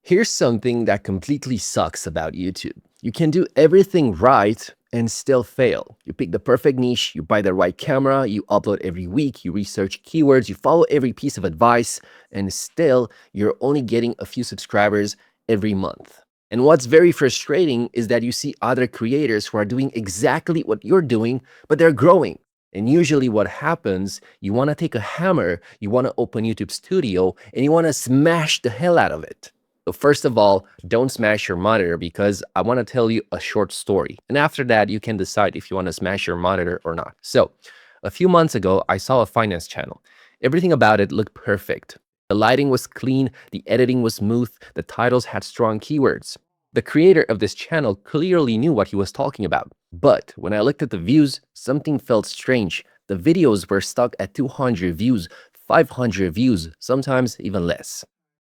Here's something that completely sucks about YouTube. You can do everything right and still fail. You pick the perfect niche, you buy the right camera, you upload every week, you research keywords, you follow every piece of advice, and still you're only getting a few subscribers every month. And what's very frustrating is that you see other creators who are doing exactly what you're doing, but they're growing. And usually what happens, you want to take a hammer, you want to open YouTube Studio, and you want to smash the hell out of it. So first of all, don't smash your monitor because I want to tell you a short story. And after that, you can decide if you want to smash your monitor or not. So a few months ago, I saw a finance channel. Everything about it looked perfect. The lighting was clean, the editing was smooth, the titles had strong keywords. The creator of this channel clearly knew what he was talking about. But when I looked at the views, something felt strange. The videos were stuck at 200 views, 500 views, sometimes even less.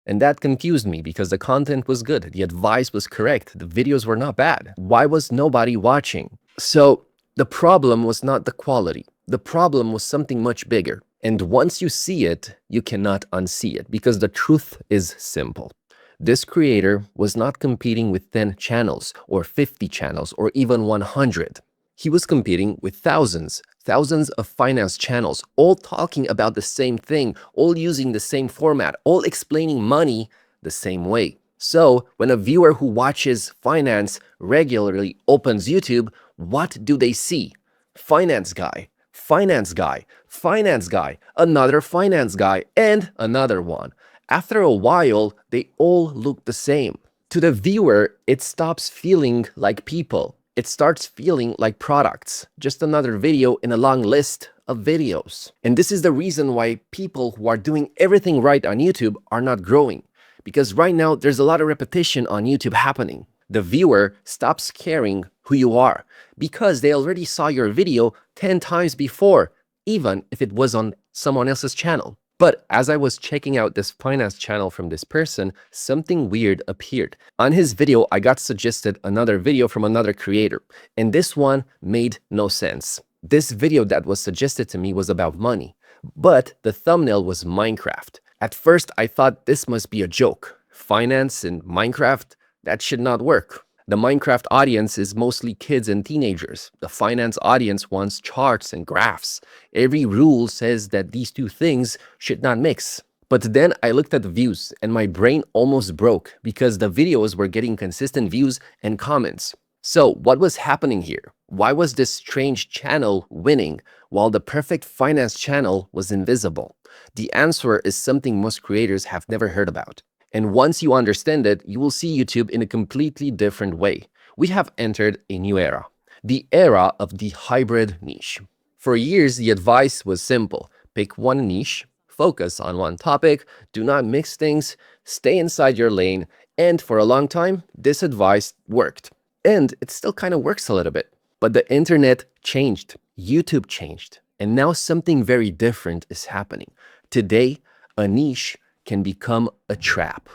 And that confused me because the content was good, the advice was correct, the videos were not bad. Why was nobody watching? So the problem was not the quality. The problem was something much bigger. And once you see it, you cannot unsee it because the truth is simple. This creator was not competing with 10 channels or 50 channels or even 100. He was competing with thousands of finance channels, all talking about the same thing, all using the same format, all explaining money the same way. So when a viewer who watches finance regularly opens YouTube, what do they see? Finance guy, finance guy, finance guy, another finance guy, and another one. After a while, they all look the same. To the viewer, it stops feeling like people. It starts feeling like products, just another video in a long list of videos. And this is the reason why people who are doing everything right on YouTube are not growing. Because right now, there's a lot of repetition on YouTube happening. The viewer stops caring who you are because they already saw your video 10 times before, even if it was on someone else's channel. But as I was checking out this finance channel from this person, something weird appeared. On his video, I got suggested another video from another creator, and this one made no sense. This video that was suggested to me was about money, but the thumbnail was Minecraft. At first, I thought this must be a joke. Finance and Minecraft, that should not work. The Minecraft audience is mostly kids and teenagers. The finance audience wants charts and graphs. Every rule says that these two things should not mix. But then I looked at the views and my brain almost broke because the videos were getting consistent views and comments. So what was happening here? Why was this strange channel winning while the perfect finance channel was invisible? The answer is something most creators have never heard about. And once you understand it, you will see YouTube in a completely different way. We have entered a new era, the era of the hybrid niche. For years, the advice was simple. Pick one niche, focus on one topic, do not mix things, stay inside your lane. And for a long time, this advice worked. And it still kind of works a little bit. But the internet changed, YouTube changed, and now something very different is happening. Today, a niche can become a trap.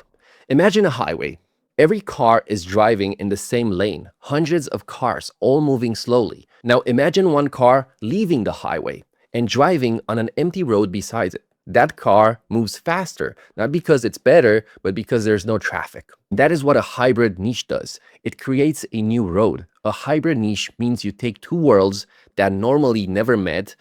Imagine a highway. Every car is driving in the same lane, hundreds of cars all moving slowly. Now imagine one car leaving the highway and driving on an empty road beside it. That car moves faster, not because it's better, but because there's no traffic. That is what a hybrid niche does. It creates a new road. A hybrid niche means you take two worlds that normally never met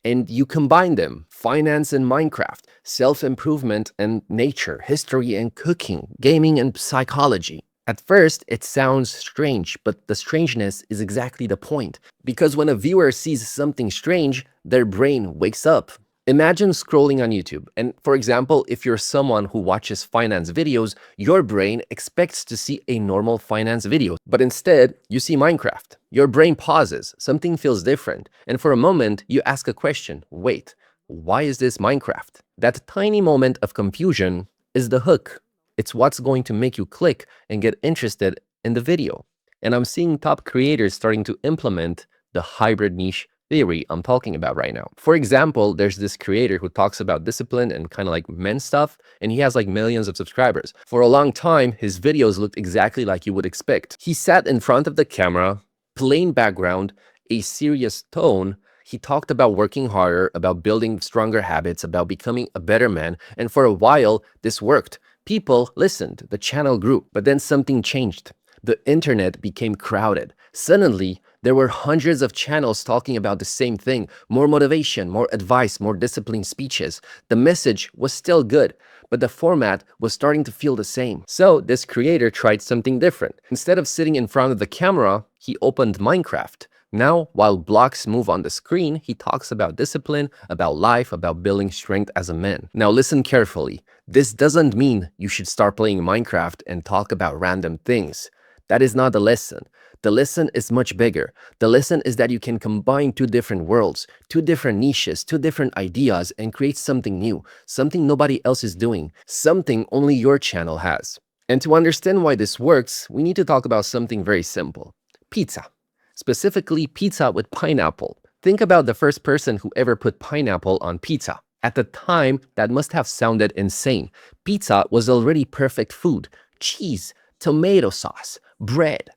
and you combine them. Finance and Minecraft, self-improvement and nature, history and cooking, gaming and psychology. At first, it sounds strange, but the strangeness is exactly the point. Because when a viewer sees something strange, their brain wakes up. Imagine scrolling on YouTube, and for example, if you're someone who watches finance videos, your brain expects to see a normal finance video, but instead, you see Minecraft. Your brain pauses, something feels different, and for a moment, you ask a question, wait, why is this Minecraft? That tiny moment of confusion is the hook. It's what's going to make you click and get interested in the video. And I'm seeing top creators starting to implement the hybrid niche theory I'm talking about right now. For example, there's this creator who talks about discipline and kind of like men stuff, and he has like millions of subscribers. For a long time, his videos looked exactly like you would expect. He sat in front of the camera, plain background, a serious tone. He talked about working harder, about building stronger habits, about becoming a better man, and for a while, this worked. People listened, the channel grew, but then something changed. The internet became crowded. Suddenly, there were hundreds of channels talking about the same thing: more motivation, more advice, more disciplined speeches. The message was still good, but the format was starting to feel the same. So this creator tried something different. Instead of sitting in front of the camera, he opened Minecraft. Now, while blocks move on the screen, he talks about discipline, about life, about building strength as a man. Now listen carefully. This doesn't mean you should start playing Minecraft and talk about random things. That is not the lesson. The lesson is much bigger. The lesson is that you can combine two different worlds, two different niches, two different ideas, and create something new, something nobody else is doing, something only your channel has. And to understand why this works, we need to talk about something very simple: pizza. Specifically, pizza with pineapple. Think about the first person who ever put pineapple on pizza. At the time, that must have sounded insane. Pizza was already perfect food: cheese, tomato sauce, bread.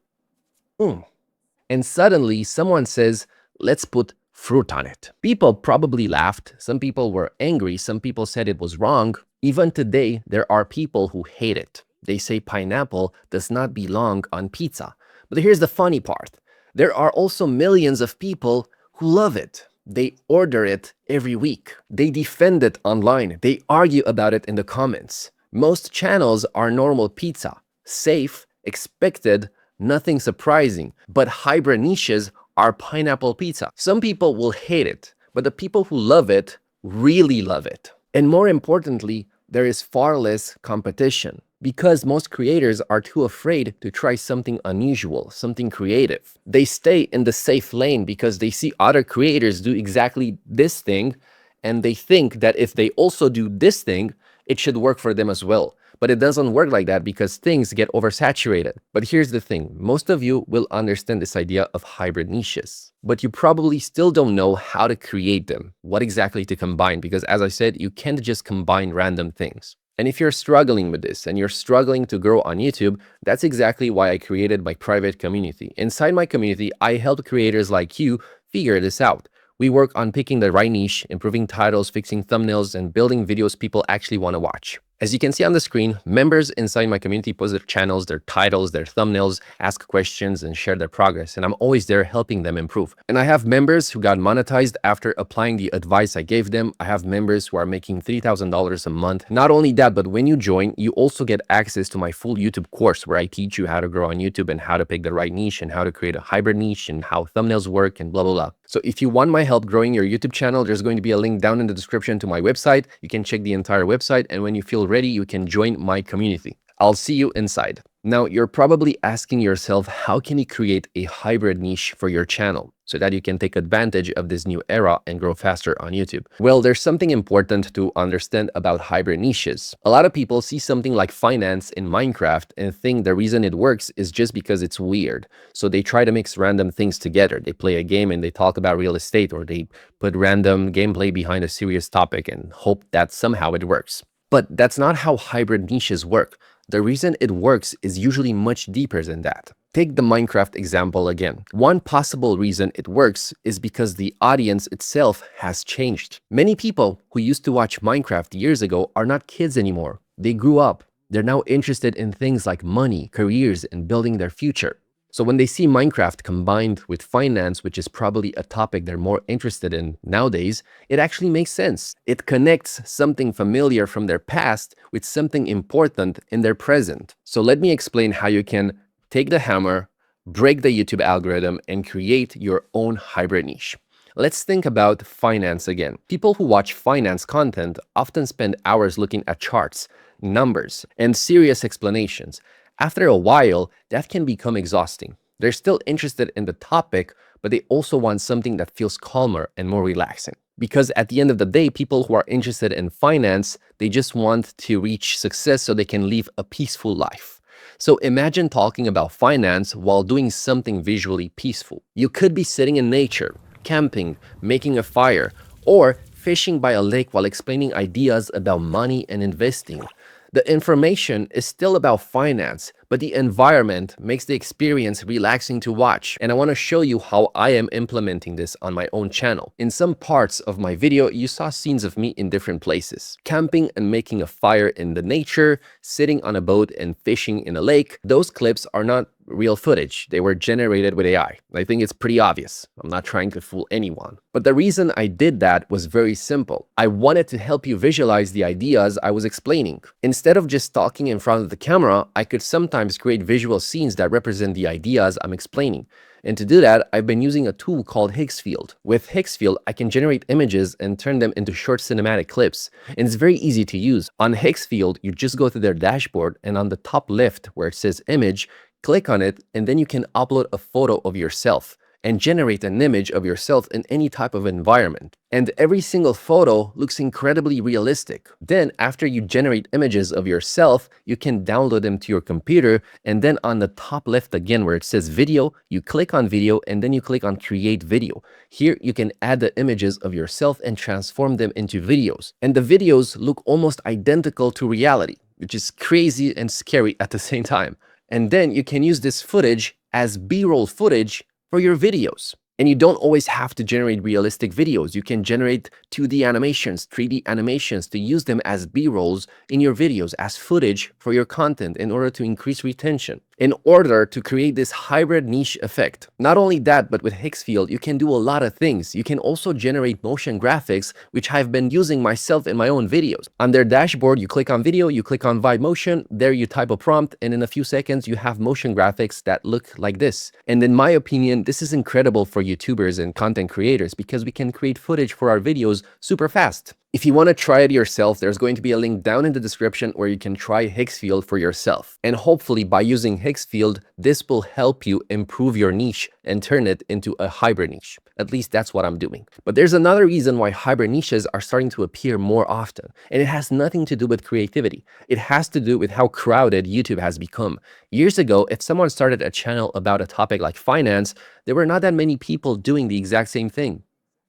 And suddenly someone says, let's put fruit on it. People probably laughed. Some people were angry. Some people said it was wrong. Even today, there are people who hate it. They say pineapple does not belong on pizza. But here's the funny part: there are also millions of people who love it. They order it every week. They defend it online. They argue about it in the comments. Most channels are normal pizza: safe, expected, nothing surprising. But hybrid niches are pineapple pizza. Some people will hate it, but the people who love it really love it. And more importantly, there is far less competition, because most creators are too afraid to try something unusual, something creative. They stay in the safe lane because they see other creators do exactly this thing, and they think that if they also do this thing, it should work for them as well. But it doesn't work like that because things get oversaturated. But here's the thing: most of you will understand this idea of hybrid niches, but you probably still don't know how to create them, what exactly to combine, because as I said, you can't just combine random things. And if you're struggling with this and you're struggling to grow on YouTube, that's exactly why I created my private community. Inside my community, I help creators like you figure this out. We work on picking the right niche, improving titles, fixing thumbnails, and building videos people actually want to watch. As you can see on the screen, members inside my community post their channels, their titles, their thumbnails, ask questions, and share their progress. And I'm always there helping them improve. And I have members who got monetized after applying the advice I gave them. I have members who are making $3,000 a month. Not only that, but when you join, you also get access to my full YouTube course where I teach you how to grow on YouTube and how to pick the right niche and how to create a hybrid niche and how thumbnails work and blah, blah, blah. So if you want my help growing your YouTube channel, there's going to be a link down in the description to my website. You can check the entire website, and when you feel ready, you can join my community. I'll see you inside. Now, you're probably asking yourself, how can you create a hybrid niche for your channel so that you can take advantage of this new era and grow faster on YouTube? Well, there's something important to understand about hybrid niches. A lot of people see something like finance in Minecraft and think the reason it works is just because it's weird. So they try to mix random things together. They play a game and they talk about real estate, or they put random gameplay behind a serious topic and hope that somehow it works. But that's not how hybrid niches work. The reason it works is usually much deeper than that. Take the Minecraft example again. One possible reason it works is because the audience itself has changed. Many people who used to watch Minecraft years ago are not kids anymore. They grew up. They're now interested in things like money, careers, and building their future. So when they see Minecraft combined with finance, which is probably a topic they're more interested in nowadays, it actually makes sense. It connects something familiar from their past with something important in their present. So let me explain how you can take the hammer, break the YouTube algorithm, and create your own hybrid niche. Let's think about finance again. People who watch finance content often spend hours looking at charts, numbers, and serious explanations. After a while, that can become exhausting. They're still interested in the topic, but they also want something that feels calmer and more relaxing. Because at the end of the day, people who are interested in finance, they just want to reach success so they can live a peaceful life. So imagine talking about finance while doing something visually peaceful. You could be sitting in nature, camping, making a fire, or fishing by a lake while explaining ideas about money and investing. The information is still about finance, but the environment makes the experience relaxing to watch. And I want to show you how I am implementing this on my own channel. In some parts of my video, you saw scenes of me in different places. Camping and making a fire in the nature, sitting on a boat and fishing in a lake. Those clips are not real footage. They were generated with AI. I think it's pretty obvious. I'm not trying to fool anyone. But the reason I did that was very simple. I wanted to help you visualize the ideas I was explaining. Instead of just talking in front of the camera, I could sometimes create visual scenes that represent the ideas I'm explaining. And to do that, I've been using a tool called Higgsfield. With Higgsfield, I can generate images and turn them into short cinematic clips. And it's very easy to use. On Higgsfield, you just go to their dashboard, and on the top left where it says image, click on it, and then you can upload a photo of yourself and generate an image of yourself in any type of environment. And every single photo looks incredibly realistic. Then after you generate images of yourself, you can download them to your computer, and then on the top left again where it says video, you click on video and then you click on create video. Here you can add the images of yourself and transform them into videos. And the videos look almost identical to reality, which is crazy and scary at the same time. And then you can use this footage as B-roll footage for your videos. And you don't always have to generate realistic videos. You can generate 2D animations, 3D animations to use them as B-rolls in your videos, as footage for your content in order to increase retention, in order to create this hybrid niche effect. Not only that, but with Higgsfield, you can do a lot of things. You can also generate motion graphics, which I've been using myself in my own videos. On their dashboard, you click on video, you click on Vibe Motion, there you type a prompt, and in a few seconds, you have motion graphics that look like this. And in my opinion, this is incredible for YouTubers and content creators because we can create footage for our videos super fast. If you want to try it yourself, there's going to be a link down in the description where you can try Higgsfield for yourself. And hopefully by using Higgsfield, this will help you improve your niche and turn it into a hybrid niche. At least that's what I'm doing. But there's another reason why hybrid niches are starting to appear more often. And it has nothing to do with creativity. It has to do with how crowded YouTube has become. Years ago, if someone started a channel about a topic like finance, there were not that many people doing the exact same thing.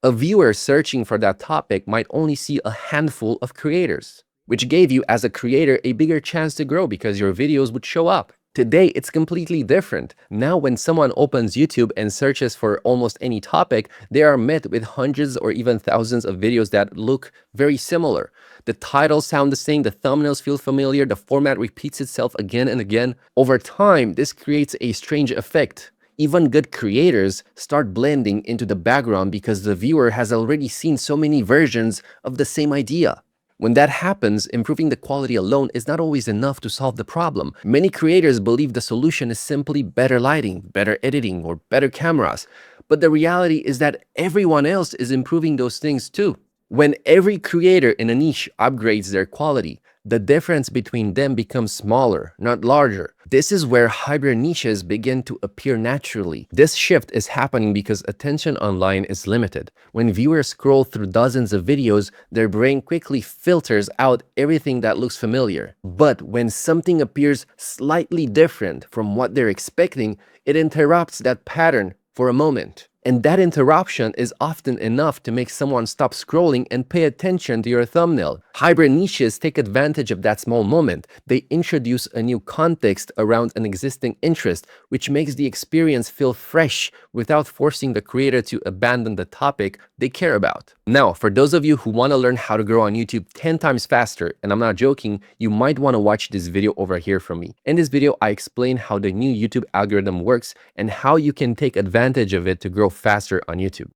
A viewer searching for that topic might only see a handful of creators, which gave you as a creator a bigger chance to grow because your videos would show up. Today, it's completely different. Now, when someone opens YouTube and searches for almost any topic, they are met with hundreds or even thousands of videos that look very similar. The titles sound the same, the thumbnails feel familiar, the format repeats itself again and again. Over time, this creates a strange effect. Even good creators start blending into the background because the viewer has already seen so many versions of the same idea. When that happens, improving the quality alone is not always enough to solve the problem. Many creators believe the solution is simply better lighting, better editing, or better cameras. But the reality is that everyone else is improving those things too. When every creator in a niche upgrades their quality, the difference between them becomes smaller, not larger. This is where hybrid niches begin to appear naturally. This shift is happening because attention online is limited. When viewers scroll through dozens of videos, their brain quickly filters out everything that looks familiar. But when something appears slightly different from what they're expecting, it interrupts that pattern for a moment. And that interruption is often enough to make someone stop scrolling and pay attention to your thumbnail. Hybrid niches take advantage of that small moment. They introduce a new context around an existing interest, which makes the experience feel fresh without forcing the creator to abandon the topic they care about. Now, for those of you who want to learn how to grow on YouTube 10 times faster, and I'm not joking, you might want to watch this video over here from me. In this video, I explain how the new YouTube algorithm works and how you can take advantage of it to grow faster on YouTube.